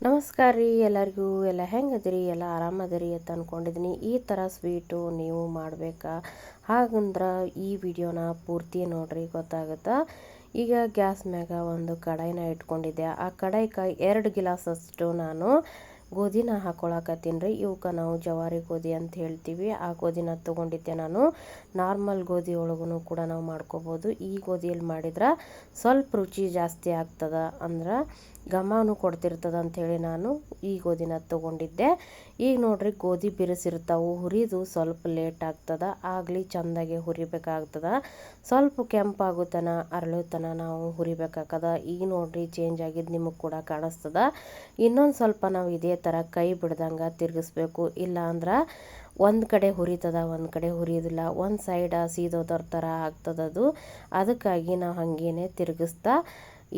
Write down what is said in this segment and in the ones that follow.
ನಮಸ್ಕಾರ ರೀ ಎಲ್ಲರಿಗೂ. ಎಲ್ಲ ಹೆಂಗದಿರಿ? ಎಲ್ಲ ಆರಾಮದಿರಿ ಅಂತ ಅಂದ್ಕೊಂಡಿದ್ದೀನಿ. ಈ ಥರ ಸ್ವೀಟು ನೀವು ಮಾಡಬೇಕಾ? ಹಾಗಂದ್ರೆ ಈ ವಿಡಿಯೋನ ಪೂರ್ತಿ ನೋಡ್ರಿ, ಗೊತ್ತಾಗುತ್ತಾ. ಈಗ ಗ್ಯಾಸ್ ಮ್ಯಾಗ ಒಂದು ಕಡಾಯಿನ ಇಟ್ಕೊಂಡಿದ್ದೆ. ಆ ಕಡಾಯಿಗೆ 2 ಗಿಲಾಸಷ್ಟು ನಾನು ಗೋಧಿನ ಹಾಕೊಳಕತ್ತೀನಿ ರೀ. ಇವಕ್ಕೆ ನಾವು ಜವಾರಿ ಗೋಧಿ ಅಂತ ಹೇಳ್ತೀವಿ. ಆ ಗೋಧಿನ ತೊಗೊಂಡಿದ್ದೆ ನಾನು. ನಾರ್ಮಲ್ ಗೋಧಿ ಒಳಗೂ ಕೂಡ ನಾವು ಮಾಡ್ಕೋಬೋದು. ಈ ಗೋಧಿಯಲ್ಲಿ ಮಾಡಿದ್ರೆ ಸ್ವಲ್ಪ ರುಚಿ ಜಾಸ್ತಿ ಆಗ್ತದ, ಅಂದ್ರೆ ಘಮನೂ ಕೊಡ್ತಿರ್ತದ ಅಂಥೇಳಿ ನಾನು ಈ ಗೋಧಿನ ತೊಗೊಂಡಿದ್ದೆ. ಈಗ ನೋಡ್ರಿ, ಗೋಧಿ ಬಿರುಸಿರ್ತಾವೆ, ಹುರಿದು ಸ್ವಲ್ಪ ಲೇಟ್ ಆಗ್ತದ, ಆಗಲಿ ಚೆಂದಾಗಿ ಹುರಿಬೇಕಾಗ್ತದ. ಸ್ವಲ್ಪ ಕೆಂಪಾಗುತ್ತನ ಅರಳುತನ ನಾವು ಹುರಿಬೇಕಾಗ್ತದ. ಈಗ ನೋಡ್ರಿ, ಚೇಂಜ್ ಆಗಿದ್ದು ನಿಮಗೆ ಕೂಡ ಕಾಣಿಸ್ತದ. ಇನ್ನೊಂದು ಸ್ವಲ್ಪ ನಾವು ಇದೇ ಥರ ಕೈ ಬಿಡ್ದಂಗೆ ತಿರುಗಿಸ್ಬೇಕು. ಇಲ್ಲ ಅಂದ್ರೆ ಒಂದು ಕಡೆ ಹುರಿತದ, ಒಂದು ಕಡೆ ಹುರಿಯೋದಿಲ್ಲ, ಒಂದು ಸೈಡ್ ಸೀದೋದರ ಥರ ಆಗ್ತದದು. ಅದಕ್ಕಾಗಿ ನಾವು ಹಾಗೇನೆ ತಿರುಗಿಸ್ತಾ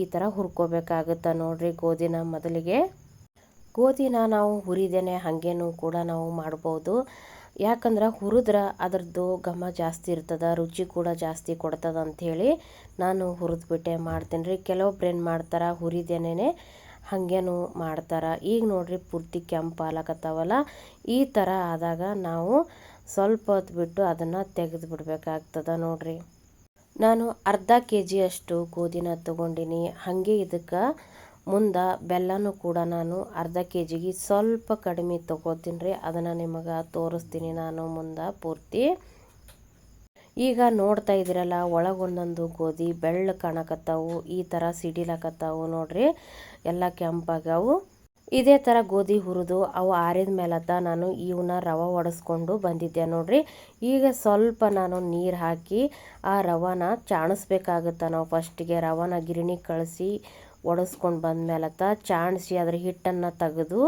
ಈ ಥರ ಹುರ್ಕೋಬೇಕಾಗುತ್ತೆ ನೋಡ್ರಿ. ಗೋಧಿನ ನಾವು ಹುರಿದೇನೆ ಹಾಗೇನೂ ಕೂಡ ನಾವು ಮಾಡ್ಬೋದು. ಯಾಕಂದ್ರೆ ಹುರಿದ್ರೆ ಅದರದ್ದು ಘಮ ಜಾಸ್ತಿ ಇರ್ತದ, ರುಚಿ ಕೂಡ ಜಾಸ್ತಿ ಕೊಡ್ತದ ಅಂಥೇಳಿ ನಾನು ಹುರಿದ್ಬಿಟ್ಟೆ ಮಾಡ್ತೀನಿ ರೀ. ಕೆಲವೊಬ್ರು ಏನು ಮಾಡ್ತಾರೆ, ಹುರಿದೇನೆ ಹಾಗೇನೂ ಮಾಡ್ತಾರೆ. ಈಗ ನೋಡ್ರಿ, ಪೂರ್ತಿ ಕೆಂಪು ಆಲಕತ್ತಾವಲ್ಲ, ಈ ಥರ ಆದಾಗ ನಾವು ಸ್ವಲ್ಪ ಹೊತ್ತು ಬಿಟ್ಟು ಅದನ್ನು ತೆಗೆದು ಬಿಡಬೇಕಾಗ್ತದ ನೋಡ್ರಿ. ನಾನು ಅರ್ಧ kg ಅಷ್ಟು ಗೋಧಿನ ತೊಗೊಂಡಿನಿ. ಹಾಗೆ ಇದಕ್ಕೆ ಮುಂದೆ ಬೆಲ್ಲನೂ ಕೂಡ ನಾನು ಅರ್ಧ kgಗೆ ಸ್ವಲ್ಪ ಕಡಿಮೆ ತೊಗೋತೀನಿ ರೀ. ಅದನ್ನು ನಿಮಗೆ ತೋರಿಸ್ತೀನಿ ನಾನು ಮುಂದೆ ಪೂರ್ತಿ. ಈಗ ನೋಡ್ತಾ ಇದ್ದೀರಲ್ಲ, ಒಳಗೊಂದೊಂದು ಗೋಧಿ ಬೆಳ್ಳ ಕಾಣಕತ್ತಾವು, ಈ ಥರ ಸಿಡಿಲಕತ್ತಾವು ನೋಡ್ರಿ, ಎಲ್ಲ ಕೆಂಪಾಗವು. ಇದೇ ಥರ ಗೋಧಿ ಹುರಿದು ಅವು ಆರಿದ ಮೇಲತ್ತ ನಾನು ಇವನ್ನ ರವೆ ಒಡಿಸ್ಕೊಂಡು ಬಂದಿದ್ದೆ ನೋಡ್ರಿ. ಈಗ ಸ್ವಲ್ಪ ನಾನು ನೀರು ಹಾಕಿ ಆ ರವಾನ ಚಾಣಿಸ್ಬೇಕಾಗುತ್ತೆ. ನಾವು ಫಸ್ಟಿಗೆ ರವಾನ ಗಿರಣಿ ಕಳಿಸಿ ಒಡಿಸ್ಕೊಂಡು ಬಂದಮೇಲತ್ತ ಚಾಣಿಸಿ ಅದ್ರ ಹಿಟ್ಟನ್ನು ತೆಗೆದು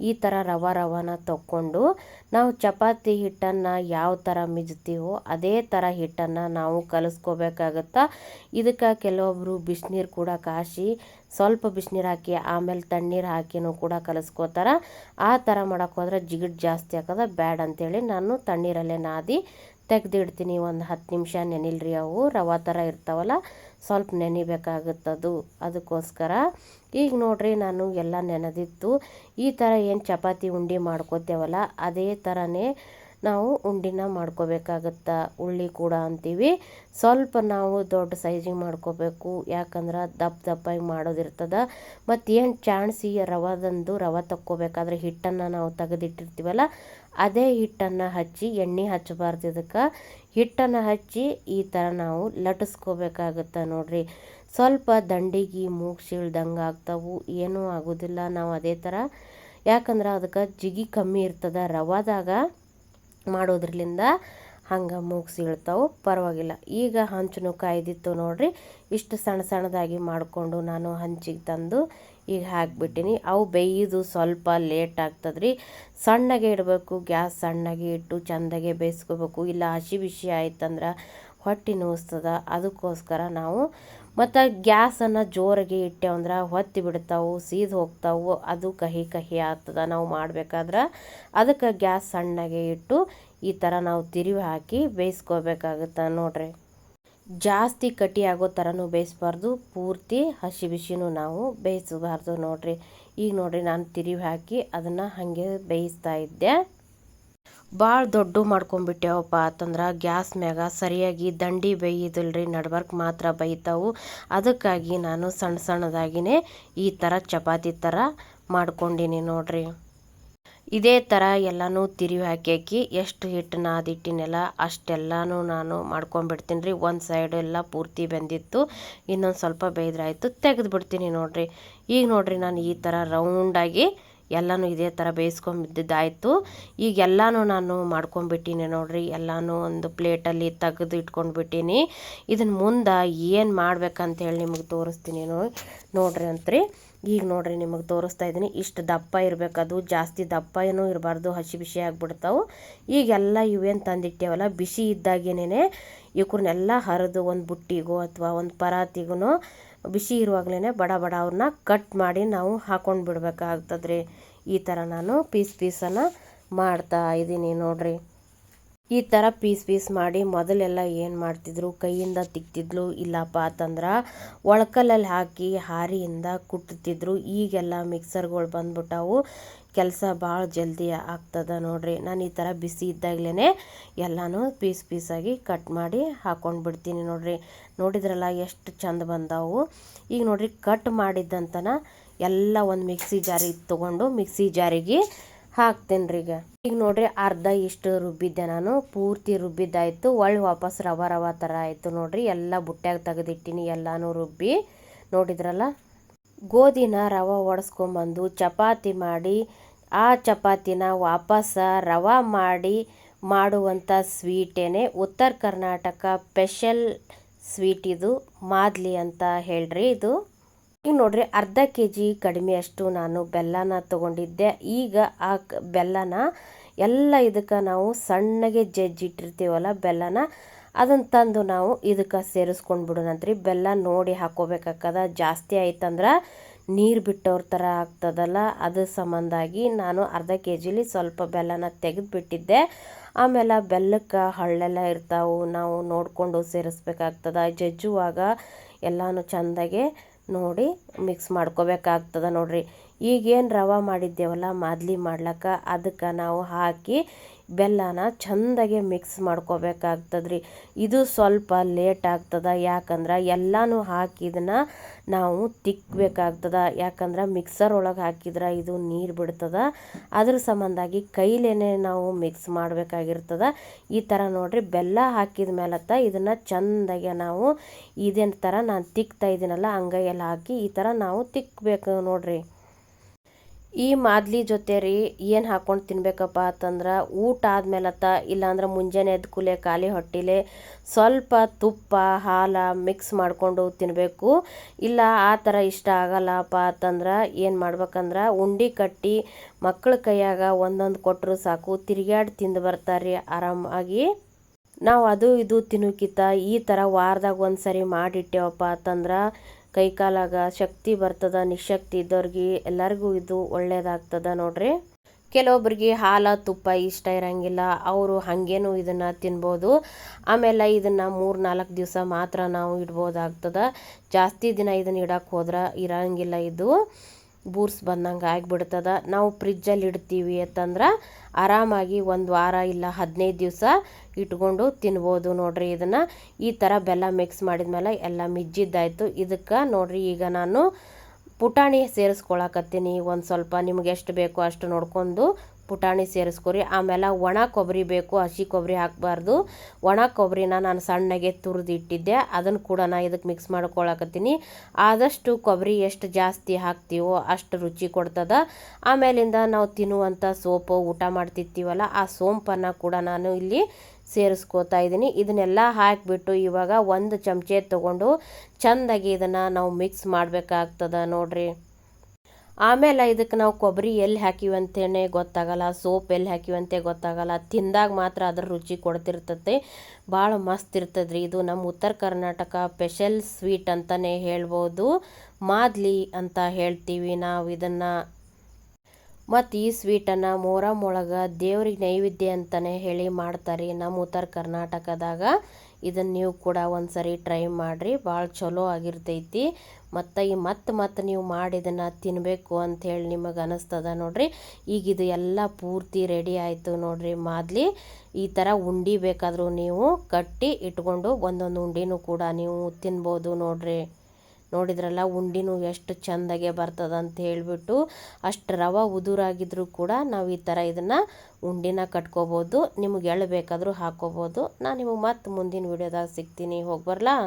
ಈ ಥರ ರವಾನ ತಕ್ಕೊಂಡು ನಾವು ಚಪಾತಿ ಹಿಟ್ಟನ್ನು ಯಾವ ಥರ ಮಿಜ್ತೀವೋ ಅದೇ ಥರ ಹಿಟ್ಟನ್ನು ನಾವು ಕಲಿಸ್ಕೋಬೇಕಾಗತ್ತೆ. ಇದಕ್ಕೆ ಕೆಲವೊಬ್ಬರು ಬಿಸಿನೀರು ಕೂಡ ಕಾಸಿ ಸ್ವಲ್ಪ ಬಿಸಿನೀರು ಹಾಕಿ ಆಮೇಲೆ ತಣ್ಣೀರು ಹಾಕಿನೂ ಕೂಡ ಕಲಿಸ್ಕೋತಾರೆ. ಆ ಥರ ಮಾಡೋಕ್ಕೆ ಹೋದ್ರೆ ಜಿಗಿಟ್ ಜಾಸ್ತಿ ಆಗ್ತದೆ, ಬ್ಯಾಡ್ ಅಂಥೇಳಿ ನಾನು ತಣ್ಣೀರಲ್ಲೇ ನಾದಿ ತೆಗೆದಿಡ್ತೀನಿ. ಒಂದು 10 ನಿಮಿಷ ನೆನಿಲ್ರಿ, ಅವು ರವೆ ಥರ ಇರ್ತಾವಲ್ಲ, ಸ್ವಲ್ಪ ನೆನಿಬೇಕಾಗುತ್ತದು, ಅದಕ್ಕೋಸ್ಕರ. ಈಗ ನೋಡ್ರಿ, ನಾನು ಎಲ್ಲ ನೆನೆದಿತ್ತು. ಈ ಥರ ಏನು ಚಪಾತಿ ಉಂಡೆ ಮಾಡ್ಕೋತೇವಲ್ಲ, ಅದೇ ಥರನೇ ನಾವು ಉಂಡಿನ ಮಾಡ್ಕೋಬೇಕಾಗತ್ತೆ. ಉಳ್ಳಿ ಕೂಡ ಅಂತೀವಿ. ಸ್ವಲ್ಪ ನಾವು ದೊಡ್ಡ ಸೈಜಿಗೆ ಮಾಡ್ಕೋಬೇಕು, ಯಾಕಂದ್ರೆ ದಪ್ಪಾಗಿ ಮಾಡೋದಿರ್ತದೆ. ಮತ್ತು ಏನು ಚಾಣಿಸಿ ರವೆ ತಕ್ಕೋಬೇಕಾದ್ರೆ ಹಿಟ್ಟನ್ನು ನಾವು ತೆಗೆದಿಟ್ಟಿರ್ತೀವಲ್ಲ, ಅದೇ ಹಿಟ್ಟನ್ನು ಹಚ್ಚಿ, ಎಣ್ಣೆ ಹಚ್ಚಬಾರ್ದು ಇದಕ್ಕೆ, ಹಿಟ್ಟನ್ನು ಹಚ್ಚಿ ಈ ಥರ ನಾವು ಲಟ್ಟಿಸ್ಕೋಬೇಕಾಗತ್ತೆ ನೋಡ್ರಿ. ಸ್ವಲ್ಪ ದಂಡಿಗೆ ಮೂಗು ಸೀಳ್ದಂಗೆ ಆಗ್ತಾವು, ಏನೂ ಆಗೋದಿಲ್ಲ. ನಾವು ಅದೇ ಥರ, ಯಾಕಂದ್ರೆ ಅದಕ್ಕೆ ಜಿಗಿ ಕಮ್ಮಿ ಇರ್ತದೆ ರವಾದಾಗ ಮಾಡೋದ್ರಲಿಂದ, ಹಂಗೆ ಮೂಗು ಸೀಳ್ತಾವೆ, ಪರವಾಗಿಲ್ಲ. ಈಗ ಹಂಚು ಕಾಯ್ದಿತ್ತು ನೋಡ್ರಿ, ಇಷ್ಟು ಸಣ್ಣದಾಗಿ ಮಾಡಿಕೊಂಡು ನಾನು ಹಂಚಿಗೆ ತಂದು ಈಗ ಹಾಕಿಬಿಟ್ಟಿನಿ. ಅವು ಬೇಯೋದು ಸ್ವಲ್ಪ ಲೇಟ್ ಆಗ್ತದ್ರಿ. ಸಣ್ಣಗೆ ಇಡಬೇಕು, ಗ್ಯಾಸ್ ಸಣ್ಣಗೆ ಇಟ್ಟು ಚೆಂದಾಗೆ ಬೇಯಿಸ್ಕೋಬೇಕು. ಇಲ್ಲ ಹಸಿ ಬಿಸಿ ಆಯ್ತಂದ್ರೆ ಹೊಟ್ಟೆ ನೋಸ್ತದ. ಅದಕ್ಕೋಸ್ಕರ ನಾವು ಮತ್ತು ಗ್ಯಾಸನ್ನು ಜೋರಾಗಿ ಇಟ್ಟೇವಂದ್ರೆ ಹೊತ್ತಿ ಬಿಡ್ತಾವೆ, ಸೀದು ಹೋಗ್ತಾವೆ, ಅದು ಕಹಿ ಆಗ್ತದೆ ನಾವು ಮಾಡಬೇಕಾದ್ರೆ. ಅದಕ್ಕೆ ಗ್ಯಾಸ್ ಸಣ್ಣಗೆ ಇಟ್ಟು ಈ ಥರ ನಾವು ತಿರುವಿ ಹಾಕಿ ಬೇಯಿಸ್ಕೋಬೇಕಾಗುತ್ತೆ ನೋಡ್ರಿ. ಜಾಸ್ತಿ ಕಟಿ ಆಗೋ ಥರನೂ ಬೇಯಿಸ್ಬಾರ್ದು, ಪೂರ್ತಿ ಹಸಿ ಬಿಸಿನೂ ನಾವು ಬೇಯಿಸಬಾರ್ದು ನೋಡ್ರಿ. ಈಗ ನೋಡ್ರಿ, ನಾನು ತಿರುವಿ ಹಾಕಿ ಅದನ್ನು ಹಾಗೆ ಬೇಯಿಸ್ತಾ ಇದ್ದೆ. ಭಾಳ ದೊಡ್ಡ ಮಾಡ್ಕೊಂಬಿಟ್ಟೆವಪ್ಪ ಅಂತಂದ್ರೆ ಗ್ಯಾಸ್ ಮ್ಯಾಗ ಸರಿಯಾಗಿ ದಂಡಿ ಬೇಯ್ಯೋದಿಲ್ರಿ, ನಡ್ಬರ್ಕ್ ಮಾತ್ರ ಬೇಯ್ತಾವು. ಅದಕ್ಕಾಗಿ ನಾನು ಸಣ್ಣದಾಗಿನೇ ಈ ಥರ ಚಪಾತಿ ಥರ ಮಾಡ್ಕೊಂಡಿನಿ ನೋಡ್ರಿ. ಇದೇ ಥರ ಎಲ್ಲನೂ ತಿರುವಿ ಹಾಕಿ ಎಷ್ಟು ಹಿಟ್ಟು ನಾದಿಟ್ಟಿನೆಲ್ಲ ಅಷ್ಟೆಲ್ಲನೂ ನಾನು ಮಾಡ್ಕೊಂಬಿಡ್ತೀನಿ ರೀ. ಒಂದು ಸೈಡ್ ಎಲ್ಲ ಪೂರ್ತಿ ಬೆಂದಿತ್ತು, ಇನ್ನೊಂದು ಸ್ವಲ್ಪ ಬೇಯ್ದ್ರಾಯ್ತು, ತೆಗೆದು ಬಿಡ್ತೀನಿ ನೋಡ್ರಿ. ಈಗ ನೋಡ್ರಿ, ನಾನು ಈ ಥರ ರೌಂಡಾಗಿ ಎಲ್ಲನೂ ಇದೇ ಥರ ಬೇಯಿಸ್ಕೊಂಬಿದ್ದಾಯಿತು. ಈಗ ಎಲ್ಲನೂ ನಾನು ಮಾಡ್ಕೊಂಬಿಟ್ಟಿನಿ ನೋಡ್ರಿ. ಎಲ್ಲನೂ ಒಂದು ಪ್ಲೇಟಲ್ಲಿ ತೆಗೆದು ಇಟ್ಕೊಂಡ್ಬಿಟ್ಟೀನಿ. ಇದನ್ನು ಮುಂದೆ ಏನು ಮಾಡ್ಬೇಕಂತೇಳಿ ನಿಮಗೆ ತೋರಿಸ್ತೀನಿ ನೋಡ್ರಿ ಅಂತ್ರಿ. ಈಗ ನೋಡ್ರಿ, ನಿಮಗೆ ತೋರಿಸ್ತಾ ಇದ್ದೀನಿ. ಇಷ್ಟು ದಪ್ಪ ಇರಬೇಕದು, ಜಾಸ್ತಿ ದಪ್ಪ ಏನೂ ಇರಬಾರ್ದು, ಹಸಿ ಬಿಸಿ ಆಗಿಬಿಡ್ತಾವೆ. ಈಗೆಲ್ಲ ಇವೇನು ತಂದಿಟ್ಟೇವಲ್ಲ, ಬಿಸಿ ಇದ್ದಾಗೇನೆ ಇವಕ್ಕನ್ನೆಲ್ಲ ಹರಿದು ಒಂದು ಬುಟ್ಟಿಗೋ ಅಥವಾ ಒಂದು ಪರಾತಿಗೂ ಬಿಸಿ ಇರುವಾಗಲೇ ಬಡ ಅವ್ರನ್ನ ಕಟ್ ಮಾಡಿ ನಾವು ಹಾಕೊಂಡು ಬಿಡ್ಬೇಕಾಗ್ತದ್ರಿ. ಈ ಥರ ನಾನು ಪೀಸನ್ನು ಮಾಡ್ತಾ ಇದ್ದೀನಿ ನೋಡ್ರಿ. ಈ ಥರ ಪೀಸ್ ಮಾಡಿ ಮೊದಲೆಲ್ಲ ಏನು ಮಾಡ್ತಿದ್ರು, ಕೈಯಿಂದ ತಿಕ್ತಿದ್ಲು, ಇಲ್ಲಪ್ಪ ಅಂತಂದ್ರೆ ಒಳಕಲ್ಲಲ್ಲಿ ಹಾಕಿ ಹಾರಿಯಿಂದ ಕುಟ್ತಿದ್ರು. ಈಗೆಲ್ಲ ಮಿಕ್ಸರ್ಗಳು ಬಂದ್ಬಿಟ್ಟವು, ಕೆಲಸ ಭಾಳ ಜಲ್ದಿ ಆಗ್ತದ ನೋಡ್ರಿ. ನಾನು ಈ ಥರ ಬಿಸಿ ಇದ್ದಾಗಲೇ ಎಲ್ಲನೂ ಪೀಸಾಗಿ ಕಟ್ ಮಾಡಿ ಹಾಕೊಂಡು ಬಿಡ್ತೀನಿ ನೋಡ್ರಿ. ನೋಡಿದ್ರಲ್ಲ ಎಷ್ಟು ಚಂದ ಬಂದವು. ಈಗ ನೋಡ್ರಿ ಕಟ್ ಮಾಡಿದ್ದಂತನ ಎಲ್ಲ ಒಂದು ಮಿಕ್ಸಿ ಜಾರಿಗೆ ತೊಗೊಂಡು ಮಿಕ್ಸಿ ಜಾರಿಗೆ ಹಾಕ್ತೇನೆ ರೀ. ಈಗ ನೋಡ್ರಿ ಅರ್ಧ ಇಷ್ಟು ರುಬ್ಬಿದ್ದೆ, ನಾನು ಪೂರ್ತಿ ರುಬ್ಬಿದ್ದಾಯಿತು. ವಾಪಸ್ ರವ ಥರ ಆಯಿತು ನೋಡ್ರಿ. ಎಲ್ಲ ಬುಟ್ಟ್ಯಾಗ ತೆಗೆದಿಟ್ಟಿನಿ ಎಲ್ಲನೂ ರುಬ್ಬಿ. ನೋಡಿದ್ರಲ್ಲ, ಗೋಧಿನ ರವೆ ಒಡೆಸ್ಕೊಂಬಂದು ಚಪಾತಿ ಮಾಡಿ ಆ ಚಪಾತಿನ ವಾಪಸ್ ರವೆ ಮಾಡಿ ಮಾಡುವಂಥ ಸ್ವೀಟೇನೆ ಉತ್ತರ ಕರ್ನಾಟಕ ಸ್ಪೆಷಲ್ ಸ್ವೀಟ್. ಇದು ಮಾದ್ಲಿ ಅಂತ ಹೇಳ್ರಿ. ಇದು ಈಗ ನೋಡ್ರಿ ಅರ್ಧ kg ಕಡಿಮೆಯಷ್ಟು ನಾನು ಬೆಲ್ಲನ ತೊಗೊಂಡಿದ್ದೆ. ಈಗ ಆ ಬೆಲ್ಲನ ಎಲ್ಲ ಇದಕ್ಕೆ ನಾವು ಸಣ್ಣಗೆ ಜಜ್ಜಿಟ್ಟಿರ್ತೀವಲ್ಲ ಬೆಲ್ಲನ, ಅದನ್ನು ತಂದು ನಾವು ಇದಕ್ಕೆ ಸೇರಿಸ್ಕೊಂಡು ಬಿಡೋಣಂತ್ರಿ. ಬೆಲ್ಲ ನೋಡಿ ಹಾಕೋಬೇಕಾಗ್ತದ, ಜಾಸ್ತಿ ಆಯ್ತಂದ್ರೆ ನೀರು ಬಿಟ್ಟವ್ರ ಥರ ಆಗ್ತದಲ್ಲ, ಅದ್ರ ಸಂಬಂಧಾಗಿ ನಾನು ಅರ್ಧ kg ಸ್ವಲ್ಪ ಬೆಲ್ಲನ ತೆಗೆದುಬಿಟ್ಟಿದ್ದೆ. ಆಮೇಲೆ ಬೆಲ್ಲಕ್ಕೆ ಹಳ್ಳೆಲ್ಲ ಇರ್ತಾವೆ, ನಾವು ನೋಡಿಕೊಂಡು ಸೇರಿಸ್ಬೇಕಾಗ್ತದ. ಜಜ್ಜುವಾಗ ಎಲ್ಲನೂ ಚೆಂದಾಗೆ ನೋಡಿ ಮಿಕ್ಸ್ ಮಾಡ್ಕೋಬೇಕಾಗ್ತದ ನೋಡ್ರಿ. ಈಗೇನು ರವೆ ಮಾಡಿದ್ದೇವಲ್ಲ ಮಾದ್ಲಿ ಮಾಡ್ಲಿಕ್ಕೆ, ಅದಕ್ಕೆ ನಾವು ಹಾಕಿ ಬೆಲ್ಲನ ಚೆಂದಾಗೆ ಮಿಕ್ಸ್ ಮಾಡ್ಕೋಬೇಕಾಗ್ತದ್ರಿ. ಇದು ಸ್ವಲ್ಪ ಲೇಟ್ ಆಗ್ತದ, ಯಾಕಂದ್ರೆ ಎಲ್ಲನೂ ಹಾಕಿ ಇದನ್ನು ನಾವು ತಿಕ್ಕಬೇಕಾಗ್ತದ. ಯಾಕಂದ್ರೆ ಮಿಕ್ಸರ್ ಒಳಗೆ ಹಾಕಿದ್ರೆ ಇದು ನೀರು ಬಿಡ್ತದ, ಅದ್ರ ಸಂಬಂಧಾಗಿ ಕೈಲೇನೆ ನಾವು ಮಿಕ್ಸ್ ಮಾಡಬೇಕಾಗಿರ್ತದ. ಈ ಥರ ನೋಡ್ರಿ ಬೆಲ್ಲ ಹಾಕಿದ ಮೇಲತ್ತ ಇದನ್ನು ಚೆಂದಾಗೆ ನಾವು ಇದೇ ಥರ ನಾನು ತಿಕ್ತಾ ಇದ್ದೀನಲ್ಲ ಅಂಗೈಯಲ್ಲಿ ಹಾಕಿ ಈ ಥರ ನಾವು ತಿಕ್ಕಬೇಕು ನೋಡ್ರಿ. ಈ ಮಾದ್ಲಿ ಜೊತೆ ರೀ ಏನು ಹಾಕ್ಕೊಂಡು ತಿನ್ಬೇಕಪ್ಪ ಅಂತಂದ್ರೆ, ಊಟ ಆದ್ಮೇಲತ್ತ ಇಲ್ಲಾಂದ್ರೆ ಮುಂಜಾನೆ ಎದ್ದು ಕೂಲೆ ಖಾಲಿ ಹೊಟ್ಟಿಲೆ ಸ್ವಲ್ಪ ತುಪ್ಪ ಹಾಲು ಮಿಕ್ಸ್ ಮಾಡಿಕೊಂಡು ತಿನ್ನಬೇಕು. ಇಲ್ಲ ಆ ಥರ ಇಷ್ಟ ಆಗಲ್ಲಪ್ಪ ಅಂತಂದ್ರೆ ಏನು ಮಾಡ್ಬೇಕಂದ್ರೆ, ಉಂಡೆ ಕಟ್ಟಿ ಮಕ್ಕಳ ಕೈಯಾಗ ಒಂದೊಂದು ಕೊಟ್ಟರು ಸಾಕು, ತಿರುಗಾಡಿ ತಿಂದು ಬರ್ತಾರೆ ಆರಾಮಾಗಿ. ನಾವು ಅದು ಇದು ತಿನ್ನೋಕ್ಕಿಂತ ಈ ಥರ ವಾರದಾಗ ಒಂದು ಸರಿ ಮಾಡಿಟ್ಟೆವಪ್ಪ ಅಂತಂದ್ರೆ ಕೈಕಾಲಾಗ ಶಕ್ತಿ ಬರ್ತದ. ನಿಶಕ್ತಿ ಇದ್ದವ್ರಿಗೆ ಎಲ್ಲರಿಗೂ ಇದು ಒಳ್ಳೇದಾಗ್ತದ ನೋಡ್ರಿ. ಕೆಲವೊಬ್ರಿಗೆ ಹಾಲು ತುಪ್ಪ ಇಷ್ಟ ಇರಂಗಿಲ್ಲ, ಅವರು ಹಾಗೇನೂ ಇದನ್ನು ತಿನ್ಬೋದು. ಆಮೇಲೆ ಇದನ್ನು 3-4 ದಿವಸ ಮಾತ್ರ ನಾವು ಇಡ್ಬೋದಾಗ್ತದ. ಜಾಸ್ತಿ ದಿನ ಇದನ್ನು ಇಡಕ್ಕೆ ಹೋದ್ರೆ ಇರಂಗಿಲ್ಲ, ಇದು ಬೂರ್ಸ್ ಬಂದಂಗೆ ಆಗಿಬಿಡ್ತದ. ನಾವು ಫ್ರಿಜ್ಜಲ್ಲಿ ಇಡ್ತೀವಿ ಅಂತಂದ್ರೆ ಆರಾಮಾಗಿ 1 ವಾರ ಇಲ್ಲ 15 ದಿವಸ ಇಟ್ಕೊಂಡು ತಿನ್ಬೋದು ನೋಡ್ರಿ. ಇದನ್ನು ಈ ಥರ ಬೆಲ್ಲ ಮಿಕ್ಸ್ ಮಾಡಿದ್ಮೇಲೆ ಎಲ್ಲ ಮಿಜ್ಜಿದ್ದಾಯಿತು. ಇದಕ್ಕೆ ನೋಡ್ರಿ ಈಗ ನಾನು ಪುಟಾಣಿ ಸೇರಿಸ್ಕೊಳಕತ್ತೀನಿ. ಒಂದು ಸ್ವಲ್ಪ ನಿಮ್ಗೆ ಎಷ್ಟು ಬೇಕೋ ಅಷ್ಟು ನೋಡ್ಕೊಂಡು ಪುಟಾಣಿ ಸೇರಿಸ್ಕೊರಿ. ಆಮೇಲೆ ಒಣ ಕೊಬ್ಬರಿ ಬೇಕು, ಹಸಿ ಕೊಬ್ಬರಿ ಹಾಕಬಾರ್ದು. ಒಣ ಕೊಬ್ಬರಿನ ನಾನು ಸಣ್ಣಗೆ ತುರಿದು ಇಟ್ಟಿದ್ದೆ, ಅದನ್ನು ಕೂಡ ನಾನು ಇದಕ್ಕೆ ಮಿಕ್ಸ್ ಮಾಡ್ಕೊಳಕತ್ತೀನಿ. ಆದಷ್ಟು ಕೊಬ್ಬರಿ ಎಷ್ಟು ಜಾಸ್ತಿ ಹಾಕ್ತೀವೋ ಅಷ್ಟು ರುಚಿ ಕೊಡ್ತದ. ಆಮೇಲಿಂದ ನಾವು ತಿನ್ನುವಂಥ ಸೋಪು ಊಟ ಮಾಡ್ತಿರ್ತೀವಲ್ಲ, ಆ ಸೋಂಪನ್ನು ಕೂಡ ನಾನು ಇಲ್ಲಿ ಸೇರಿಸ್ಕೋತಾ ಇದ್ದೀನಿ. ಇದನ್ನೆಲ್ಲ ಹಾಕಿಬಿಟ್ಟು ಇವಾಗ 1 ಚಮಚೆ ತೊಗೊಂಡು ಚೆಂದಾಗಿ ಇದನ್ನು ನಾವು ಮಿಕ್ಸ್ ಮಾಡಬೇಕಾಗ್ತದ ನೋಡ್ರಿ. ಆಮೇಲೆ ಇದಕ್ಕೆ ನಾವು ಕೊಬ್ಬರಿ ಎಲ್ಲಿ ಹಾಕಿವಂತೇನೆ ಗೊತ್ತಾಗಲ್ಲ, ಸೋಪ್ ಎಲ್ಲಿ ಹಾಕಿವಂತೆ ಗೊತ್ತಾಗಲ್ಲ. ತಿಂದಾಗ ಮಾತ್ರ ಅದ್ರ ರುಚಿ ಕೊಡ್ತಿರ್ತೈತೆ, ಭಾಳ ಮಸ್ತ್ ಇರ್ತದ್ರಿ. ಇದು ನಮ್ಮ ಉತ್ತರ ಕರ್ನಾಟಕ ಸ್ಪೆಷಲ್ ಸ್ವೀಟ್ ಅಂತಲೇ ಹೇಳ್ಬೋದು. ಮಾದ್ಲಿ ಅಂತ ಹೇಳ್ತೀವಿ ನಾವು ಇದನ್ನು. ಮತ್ತು ಈ ಸ್ವೀಟನ್ನು ಮೊಹರಂ ಒಳಗೆ ದೇವ್ರಿಗೆ ನೈವೇದ್ಯ ಅಂತಲೇ ಹೇಳಿ ಮಾಡ್ತಾರೆ ನಮ್ಮ ಉತ್ತರ ಕರ್ನಾಟಕದಾಗ. ಇದನ್ನು ನೀವು ಕೂಡ ಒಂದು ಸರಿ ಟ್ರೈ ಮಾಡಿರಿ, ಭಾಳ ಚಲೋ ಆಗಿರ್ತೈತಿ. ಮತ್ತು ಮತ್ತೆ ನೀವು ಮಾಡಿ ಇದನ್ನು ತಿನ್ನಬೇಕು ಅಂಥೇಳಿ ನಿಮಗೆ ಅನ್ನಿಸ್ತದ ನೋಡ್ರಿ. ಈಗ ಇದು ಎಲ್ಲ ಪೂರ್ತಿ ರೆಡಿ ಆಯಿತು ನೋಡ್ರಿ ಮಾದ್ಲಿ. ಈ ಥರ ಉಂಡೆ ಬೇಕಾದರೂ ನೀವು ಕಟ್ಟಿ ಇಟ್ಕೊಂಡು ಒಂದೊಂದು ಉಂಡೆನೂ ಕೂಡ ನೀವು ತಿನ್ಬೋದು ನೋಡ್ರಿ. ನೋಡಿದ್ರಲ್ಲ ಉಂಡಿನೂ ಎಷ್ಟು ಚೆಂದಾಗೆ ಬರ್ತದ ಅಂತ ಹೇಳಿಬಿಟ್ಟು. ಅಷ್ಟು ರವೆ ಉದುರಾಗಿದ್ರೂ ಕೂಡ ನಾವು ಈ ಥರ ಇದನ್ನು ಉಂಡಿನ ಕಟ್ಕೋಬೋದು. ನಿಮಗೆ ಎಳ್ಳು ಬೇಕಾದರೂ ಹಾಕ್ಕೋಬೋದು. ನಾನು ನಿಮಗೆ ಮತ್ತೆ ಮುಂದಿನ ವಿಡಿಯೋದಾಗ ಸಿಗ್ತೀನಿ. ಹೋಗಿ ಬರಲಾ.